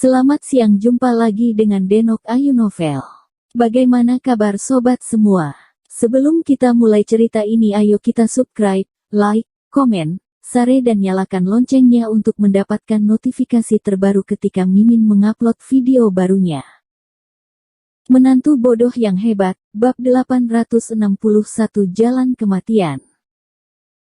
Selamat siang, jumpa lagi dengan Denok Ayu Novel. Bagaimana kabar sobat semua? Sebelum kita mulai cerita ini, ayo kita subscribe, like, komen, share dan nyalakan loncengnya untuk mendapatkan notifikasi terbaru ketika Mimin mengupload video barunya. Menantu bodoh yang hebat, bab 861 Jalan Kematian.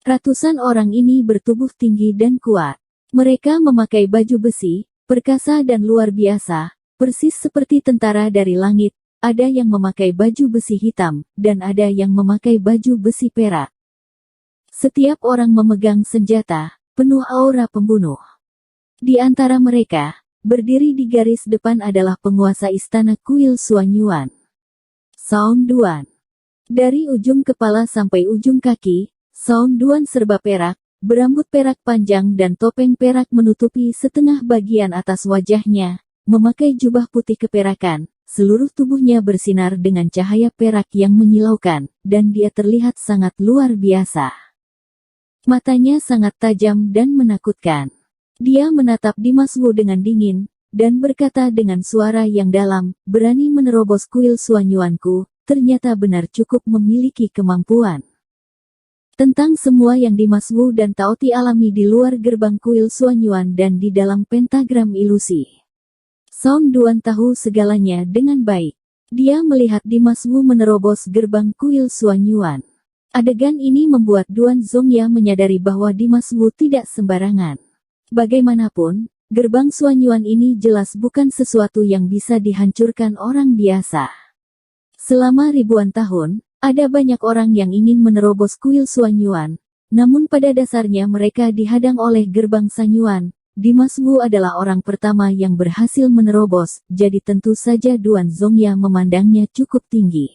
Ratusan orang ini bertubuh tinggi dan kuat. Mereka memakai baju besi, perkasa dan luar biasa, persis seperti tentara dari langit. Ada yang memakai baju besi hitam, dan ada yang memakai baju besi perak. Setiap orang memegang senjata, penuh aura pembunuh. Di antara mereka, berdiri di garis depan adalah penguasa istana kuil Suanyuan, Song Duan. Dari ujung kepala sampai ujung kaki, Song Duan serba perak, berambut perak panjang dan topeng perak menutupi setengah bagian atas wajahnya, memakai jubah putih keperakan, seluruh tubuhnya bersinar dengan cahaya perak yang menyilaukan, dan dia terlihat sangat luar biasa. Matanya sangat tajam dan menakutkan. Dia menatap Dimas Wu dengan dingin, dan berkata dengan suara yang dalam, "Berani menerobos kuil Suanyuanku, ternyata benar cukup memiliki kemampuan." Tentang semua yang Dimas Wu dan Taoti alami di luar gerbang kuil Suanyuan dan di dalam pentagram ilusi, Song Duan tahu segalanya dengan baik. Dia melihat Dimas Wu menerobos gerbang kuil Suanyuan. Adegan ini membuat Duan Zongya menyadari bahwa Dimas Wu tidak sembarangan. Bagaimanapun, gerbang Suanyuan ini jelas bukan sesuatu yang bisa dihancurkan orang biasa. Selama ribuan tahun, ada banyak orang yang ingin menerobos kuil Suanyuan, namun pada dasarnya mereka dihadang oleh gerbang Sanyuan. Dimas Wu adalah orang pertama yang berhasil menerobos, jadi tentu saja Duan Zongya memandangnya cukup tinggi.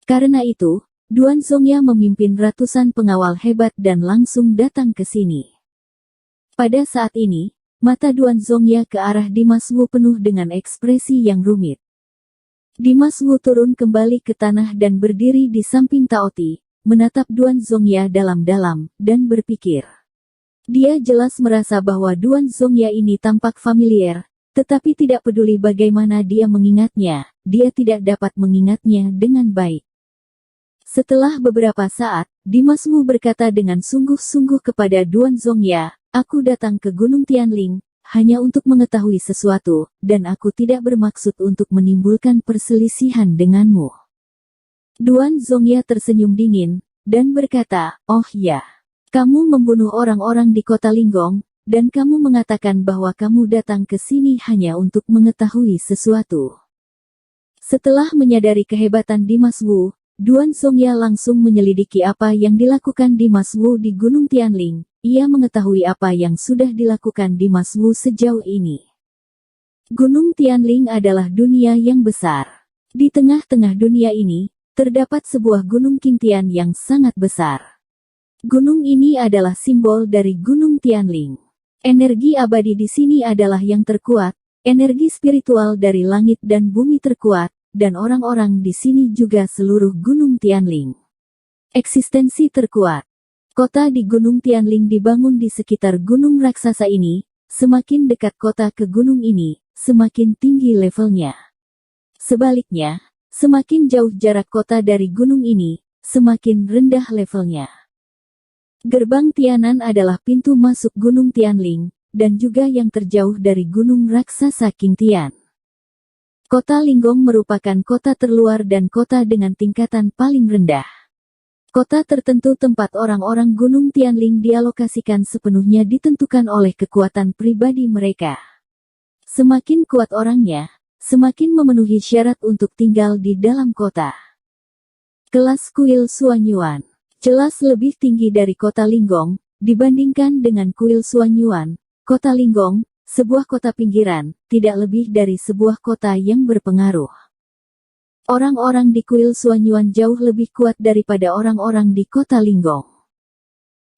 Karena itu, Duan Zongya memimpin ratusan pengawal hebat dan langsung datang ke sini. Pada saat ini, mata Duan Zongya ke arah Dimas Wu penuh dengan ekspresi yang rumit. Dimas Wu turun kembali ke tanah dan berdiri di samping Taoti, menatap Duan Zongya dalam-dalam, dan berpikir. Dia jelas merasa bahwa Duan Zongya ini tampak familiar, tetapi tidak peduli bagaimana dia mengingatnya, dia tidak dapat mengingatnya dengan baik. Setelah beberapa saat, Dimas Wu berkata dengan sungguh-sungguh kepada Duan Zongya, "Aku datang ke Gunung Tianling hanya untuk mengetahui sesuatu, dan aku tidak bermaksud untuk menimbulkan perselisihan denganmu." Duan Zongya tersenyum dingin, dan berkata, "Oh ya, kamu membunuh orang-orang di kota Linggong, dan kamu mengatakan bahwa kamu datang ke sini hanya untuk mengetahui sesuatu." Setelah menyadari kehebatan Dimas Wu, Duan Zongya langsung menyelidiki apa yang dilakukan Dimas Wu di Gunung Tianling. Ia mengetahui apa yang sudah dilakukan Dimas Wu sejauh ini. Gunung Tianling adalah dunia yang besar. Di tengah-tengah dunia ini, terdapat sebuah gunung Qingtian yang sangat besar. Gunung ini adalah simbol dari Gunung Tianling. Energi abadi di sini adalah yang terkuat, energi spiritual dari langit dan bumi terkuat, dan orang-orang di sini juga seluruh Gunung Tianling. Eksistensi terkuat. Kota di Gunung Tianling dibangun di sekitar gunung raksasa ini. Semakin dekat kota ke gunung ini, semakin tinggi levelnya. Sebaliknya, semakin jauh jarak kota dari gunung ini, semakin rendah levelnya. Gerbang Tianan adalah pintu masuk Gunung Tianling, dan juga yang terjauh dari gunung raksasa Qingtian. Kota Linggong merupakan kota terluar dan kota dengan tingkatan paling rendah. Kota tertentu tempat orang-orang Gunung Tianling dialokasikan sepenuhnya ditentukan oleh kekuatan pribadi mereka. Semakin kuat orangnya, semakin memenuhi syarat untuk tinggal di dalam kota. Kelas kuil Suanyuan jelas lebih tinggi dari kota Linggong, dibandingkan dengan kuil Suanyuan. Kota Linggong, sebuah kota pinggiran, tidak lebih dari sebuah kota yang berpengaruh. Orang-orang di kuil Suanyuan jauh lebih kuat daripada orang-orang di kota Linggong.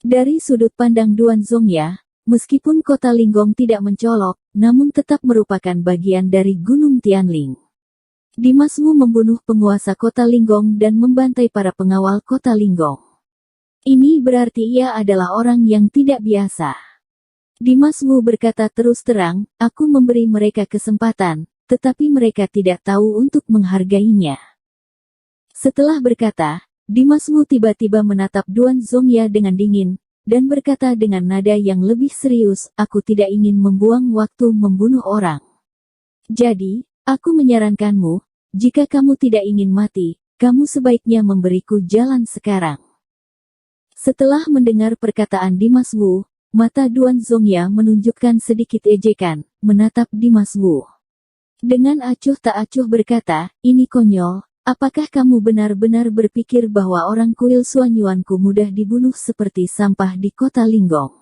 Dari sudut pandang Duan Zongya, meskipun kota Linggong tidak mencolok, namun tetap merupakan bagian dari Gunung Tianling. Dimas Wu membunuh penguasa kota Linggong dan membantai para pengawal kota Linggong. Ini berarti ia adalah orang yang tidak biasa. Dimas Wu berkata terus terang, aku memberi mereka kesempatan, tetapi mereka tidak tahu untuk menghargainya. Setelah berkata, Dimas Wu tiba-tiba menatap Duan Zongya dengan dingin, dan berkata dengan nada yang lebih serius, aku tidak ingin membuang waktu membunuh orang. Jadi, aku menyarankanmu, jika kamu tidak ingin mati, kamu sebaiknya memberiku jalan sekarang. Setelah mendengar perkataan Dimas Wu, mata Duan Zongya menunjukkan sedikit ejekan, menatap Dimas Wu. Dengan acuh tak acuh berkata, ini konyol, apakah kamu benar-benar berpikir bahwa orang kuil Suanyuanku mudah dibunuh seperti sampah di kota Linggong?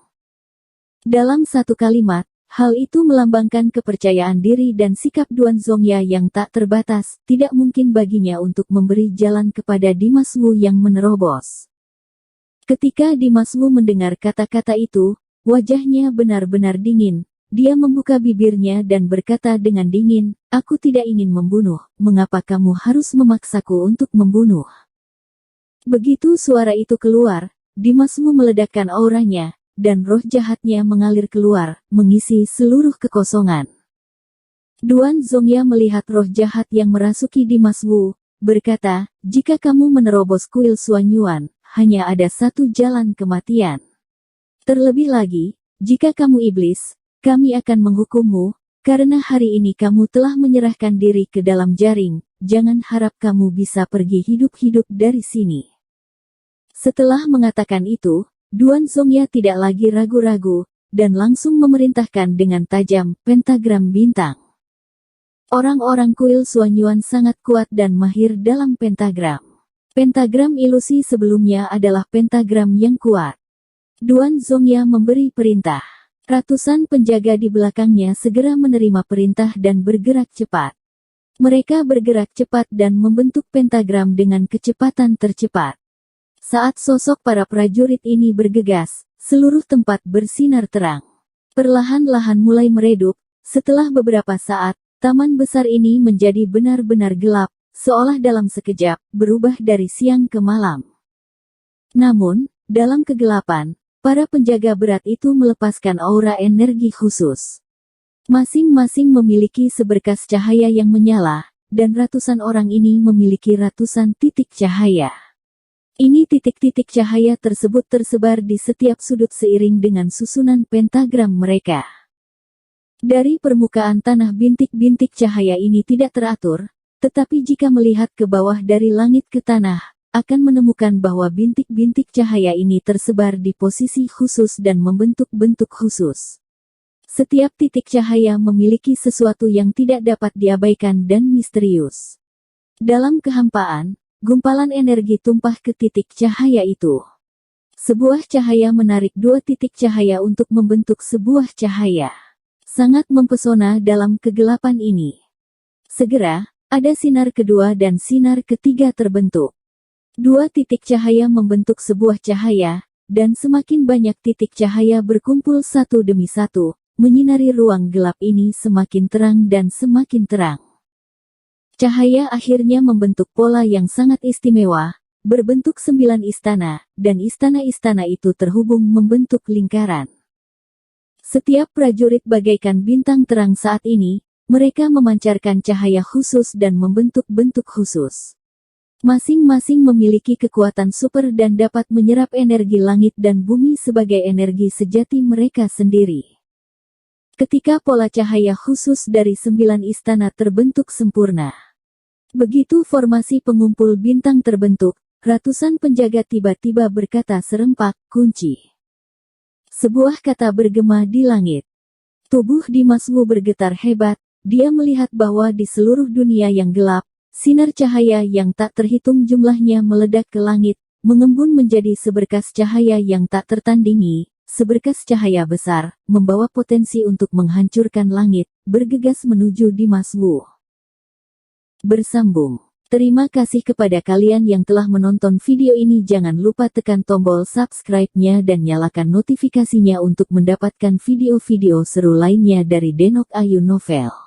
Dalam satu kalimat, hal itu melambangkan kepercayaan diri dan sikap Duan Zongya yang tak terbatas, tidak mungkin baginya untuk memberi jalan kepada Dimas Wu yang menerobos. Ketika Dimas Wu mendengar kata-kata itu, wajahnya benar-benar dingin. Dia membuka bibirnya dan berkata dengan dingin, aku tidak ingin membunuh, mengapa kamu harus memaksaku untuk membunuh? Begitu suara itu keluar, Dimas Wu meledakkan auranya, dan roh jahatnya mengalir keluar, mengisi seluruh kekosongan. Duan Zongya melihat roh jahat yang merasuki Dimas Wu, berkata, jika kamu menerobos kuil Suanyuan, hanya ada satu jalan kematian. Terlebih lagi, jika kamu iblis, kami akan menghukummu, karena hari ini kamu telah menyerahkan diri ke dalam jaring, jangan harap kamu bisa pergi hidup-hidup dari sini. Setelah mengatakan itu, Duan Zongya tidak lagi ragu-ragu, dan langsung memerintahkan dengan tajam, pentagram bintang. Orang-orang kuil Suanyuan sangat kuat dan mahir dalam pentagram. Pentagram ilusi sebelumnya adalah pentagram yang kuat. Duan Zongya memberi perintah. Ratusan penjaga di belakangnya segera menerima perintah dan bergerak cepat. Mereka bergerak cepat dan membentuk pentagram dengan kecepatan tercepat. Saat sosok para prajurit ini bergegas, seluruh tempat bersinar terang. Perlahan-lahan mulai meredup, setelah beberapa saat, taman besar ini menjadi benar-benar gelap, seolah dalam sekejap, berubah dari siang ke malam. Namun, dalam kegelapan, para penjaga berat itu melepaskan aura energi khusus. Masing-masing memiliki seberkas cahaya yang menyala, dan ratusan orang ini memiliki ratusan titik cahaya. Ini titik-titik cahaya tersebut tersebar di setiap sudut seiring dengan susunan pentagram mereka. Dari permukaan tanah bintik-bintik cahaya ini tidak teratur, tetapi jika melihat ke bawah dari langit ke tanah, akan menemukan bahwa bintik-bintik cahaya ini tersebar di posisi khusus dan membentuk bentuk khusus. Setiap titik cahaya memiliki sesuatu yang tidak dapat diabaikan dan misterius. Dalam kehampaan, gumpalan energi tumpah ke titik cahaya itu. Sebuah cahaya menarik dua titik cahaya untuk membentuk sebuah cahaya. Sangat mempesona dalam kegelapan ini. Segera, ada sinar kedua dan sinar ketiga terbentuk. Dua titik cahaya membentuk sebuah cahaya, dan semakin banyak titik cahaya berkumpul satu demi satu, menyinari ruang gelap ini semakin terang dan semakin terang. Cahaya akhirnya membentuk pola yang sangat istimewa, berbentuk 9 istana, dan istana-istana itu terhubung membentuk lingkaran. Setiap prajurit bagaikan bintang terang saat ini, mereka memancarkan cahaya khusus dan membentuk bentuk khusus. Masing-masing memiliki kekuatan super dan dapat menyerap energi langit dan bumi sebagai energi sejati mereka sendiri. Ketika pola cahaya khusus dari 9 istana terbentuk sempurna. Begitu formasi pengumpul bintang terbentuk, ratusan penjaga tiba-tiba berkata serempak, kunci. Sebuah kata bergema di langit. Tubuh Dimas Wu bergetar hebat. Dia melihat bahwa di seluruh dunia yang gelap, sinar cahaya yang tak terhitung jumlahnya meledak ke langit, mengembun menjadi seberkas cahaya yang tak tertandingi, seberkas cahaya besar, membawa potensi untuk menghancurkan langit, bergegas menuju Dimas Wu. Bersambung. Terima kasih kepada kalian yang telah menonton video ini. Jangan lupa tekan tombol subscribe-nya dan nyalakan notifikasinya untuk mendapatkan video-video seru lainnya dari Denok Ayu Novel.